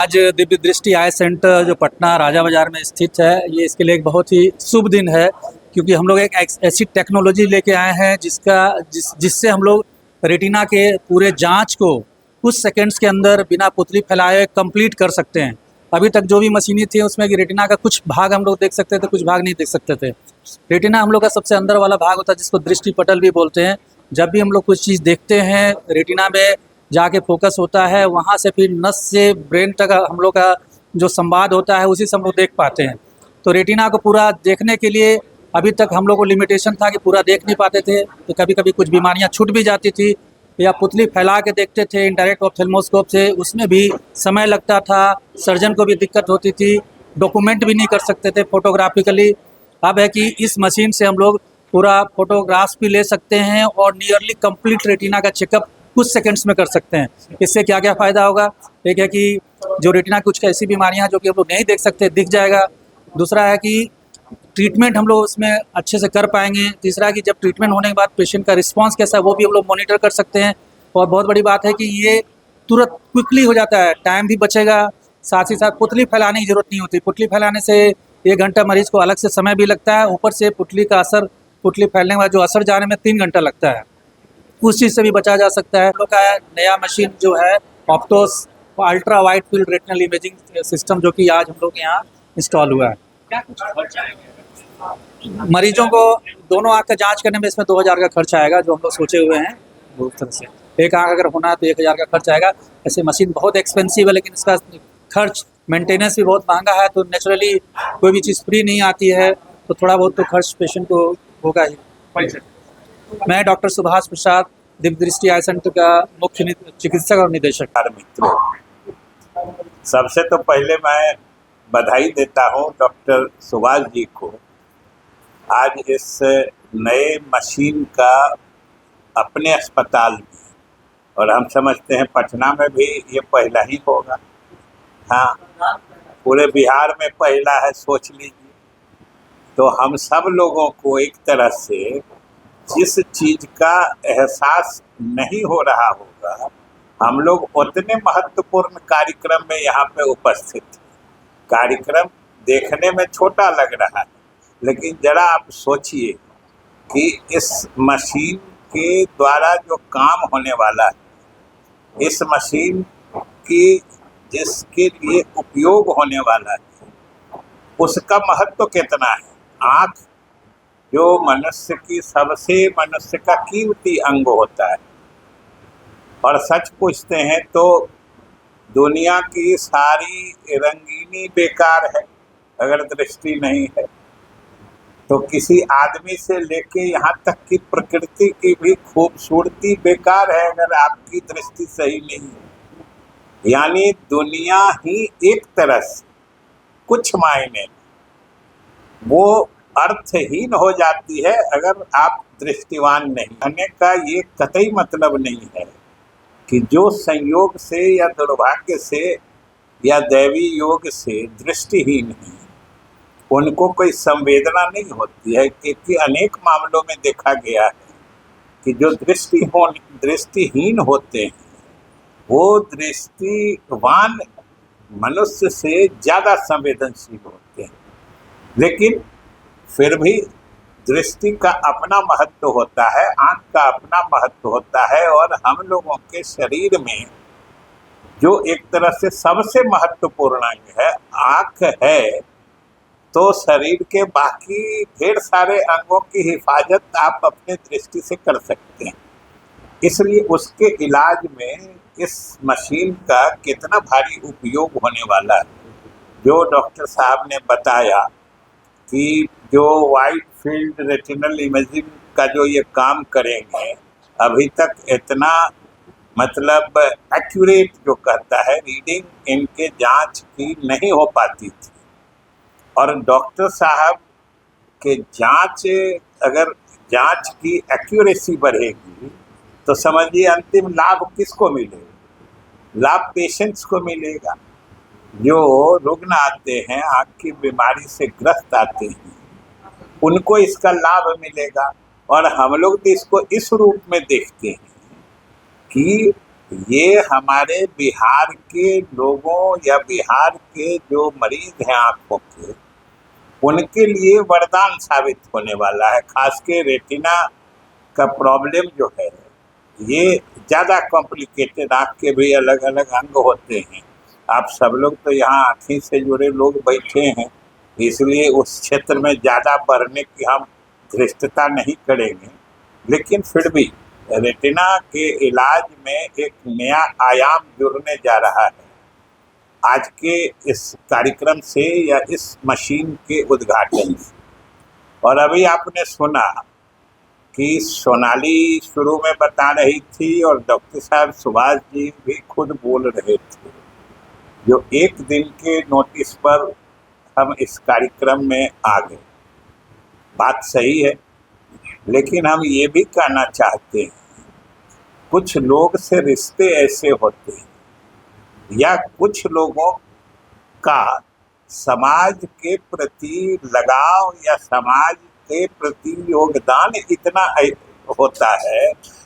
आज दिव्य दृष्टि आई सेंटर जो पटना राजा बाजार में स्थित है, ये इसके लिए एक बहुत ही शुभ दिन है, क्योंकि हम लोग एक ऐसी टेक्नोलॉजी लेके आए हैं जिससे हम लोग रेटिना के पूरे जांच को कुछ सेकंड्स के अंदर बिना पुतली फैलाए कंप्लीट कर सकते हैं। अभी तक जो भी मशीनें थी उसमें रेटिना का कुछ भाग हम लोग देख सकते थे, कुछ भाग नहीं देख सकते थे। रेटिना हम लोग का सबसे अंदर वाला भाग होता है जिसको दृष्टि पटल भी बोलते हैं। जब भी हम लोग कुछ चीज़ देखते हैं, रेटिना में जाके फोकस होता है, वहाँ से फिर नस से ब्रेन तक हम लोग का जो संवाद होता है उसी से हम लोग देख पाते हैं। तो रेटिना को पूरा देखने के लिए अभी तक हम लोग को लिमिटेशन था कि पूरा देख नहीं पाते थे, तो कभी कभी कुछ बीमारियां छूट भी जाती थी, या पुतली फैला के देखते थे इनडायरेक्ट ऑप्थेल्मोस्कोप से, उसमें भी समय लगता था, सर्जन को भी दिक्कत होती थी, डॉक्यूमेंट भी नहीं कर सकते थे फोटोग्राफिकली। अब है कि इस मशीन से हम लोग पूरा फोटोग्राफ्स भी ले सकते हैं और नियरली कंप्लीट रेटिना का चेकअप कुछ सेकंड्स में कर सकते हैं। इससे क्या क्या फ़ायदा होगा? एक है कि जो रेटिना कुछ ऐसी बीमारियां जो कि हम लोग नहीं देख सकते, दिख जाएगा। दूसरा है कि ट्रीटमेंट हम लोग उसमें अच्छे से कर पाएंगे। तीसरा है कि जब ट्रीटमेंट होने के बाद पेशेंट का रिस्पांस कैसा है वो भी हम लोग मॉनिटर कर सकते हैं। और बहुत बड़ी बात है कि ये तुरंत क्विकली हो जाता है, टाइम भी बचेगा, साथ ही साथ पुतली फैलाने की ज़रूरत नहीं होती। पुतली फैलाने से 1 घंटा मरीज़ को अलग से समय भी लगता है, ऊपर से पुतली का असर, पुतली फैलने के बाद जो असर जाने में 3 घंटा लगता है, उस चीज़ से भी बचा जा सकता है। हम लोग का नया मशीन जो है Optos ultra wide field retinal imaging system, जो कि आज हम लोग के यहाँ इंस्टॉल हुआ है। क्या कुछ खर्च आएगा? मरीजों को दोनों आँख का जांच करने में इसमें 2000 का खर्च आएगा, जो हम लोग सोचे हुए हैं। उस तरह से एक आँख अगर होना है तो 1000 का खर्च आएगा। ऐसे मशीन बहुत एक्सपेंसिव है, लेकिन इसका खर्च मेंटेनेंस भी बहुत महंगा है, तो नेचुरली कोई भी चीज़ फ्री नहीं आती है, तो थोड़ा बहुत तो खर्च पेशेंट को होगा ही। मैं डॉक्टर सुभाष प्रसाद, दिव्य दृष्टि आई सेंटर का मुख्य चिकित्सक और निदेशक। मित्रों, सबसे तो पहले मैं बधाई देता हूं डॉक्टर सुभाष जी को आज इस नए मशीन का अपने अस्पताल में, और हम समझते हैं पटना में भी ये पहला ही होगा। हाँ, पूरे बिहार में पहला है, सोच लीजिए। तो हम सब लोगों को एक तरह से जिस चीज़ का एहसास नहीं हो रहा होगा, हम लोग उतने महत्वपूर्ण कार्यक्रम में यहाँ पे उपस्थित हैं। कार्यक्रम देखने में छोटा लग रहा है, लेकिन जरा आप सोचिए कि इस मशीन के द्वारा जो काम होने वाला है, इस मशीन की जिसके लिए उपयोग होने वाला है, उसका महत्व कितना है। आँख जो मनुष्य का कीमती अंग होता है, और सच पूछते हैं तो दुनिया की सारी रंगीनी बेकार है अगर दृष्टि नहीं है। तो किसी आदमी से लेके यहाँ तक कि प्रकृति की भी खूबसूरती बेकार है अगर आपकी दृष्टि सही नहीं है। यानी दुनिया ही एक तरह से कुछ मायने वो अर्थहीन हो जाती है अगर आप दृष्टिवान नहीं। कहने का ये कतई मतलब नहीं है कि जो संयोग से या दुर्भाग्य से या दैवी योग से दृष्टिहीन है उनको कोई संवेदना नहीं होती है, क्योंकि अनेक मामलों में देखा गया है कि जो दृष्टिहीन होते हैं वो दृष्टिवान मनुष्य से ज़्यादा संवेदनशील होते हैं। लेकिन फिर भी दृष्टि का अपना महत्व होता है, आँख का अपना महत्व होता है, और हम लोगों के शरीर में जो एक तरह से सबसे महत्वपूर्ण अंग है आँख है, तो शरीर के बाकी ढेर सारे अंगों की हिफाजत आप अपने दृष्टि से कर सकते हैं। इसलिए उसके इलाज में इस मशीन का कितना भारी उपयोग होने वाला है। जो डॉक्टर साहब ने बताया कि जो वाइड फील्ड रेटिनल इमेजिंग का जो ये काम करेंगे, अभी तक इतना मतलब एक्यूरेट जो कहता है रीडिंग इनके जांच की नहीं हो पाती थी। और डॉक्टर साहब के अगर जांच की एक्यूरेसी बढ़ेगी तो समझिए अंतिम लाभ किसको मिलेगा? लाभ पेशेंट्स को मिलेगा। जो रुग्ण आते हैं, आँख की बीमारी से ग्रस्त आते हैं, उनको इसका लाभ मिलेगा। और हम लोग तो इसको इस रूप में देखते हैं कि ये हमारे बिहार के लोगों या बिहार के जो मरीज हैं आंखों के, उनके लिए वरदान साबित होने वाला है। खास के रेटिना का प्रॉब्लम जो है ये ज़्यादा कॉम्प्लिकेटेड, आँख के भी अलग अलग अंग होते हैं। आप सब लोग तो यहाँ आँखी से जुड़े लोग बैठे हैं, इसलिए उस क्षेत्र में ज़्यादा बढ़ने की हम धृष्टता नहीं करेंगे, लेकिन फिर भी रेटिना के इलाज में एक नया आयाम जुड़ने जा रहा है आज के इस कार्यक्रम से या इस मशीन के उद्घाटन से। और अभी आपने सुना कि सोनाली शुरू में बता रही थी और डॉक्टर साहब सुभाष जी भी खुद बोल रहे थे, जो एक दिन के नोटिस पर हम इस कार्यक्रम में आ गए। बात सही है, लेकिन हम ये भी कहना चाहते हैं, कुछ लोग से रिश्ते ऐसे होते हैं या कुछ लोगों का समाज के प्रति लगाव या समाज के प्रति योगदान इतना होता है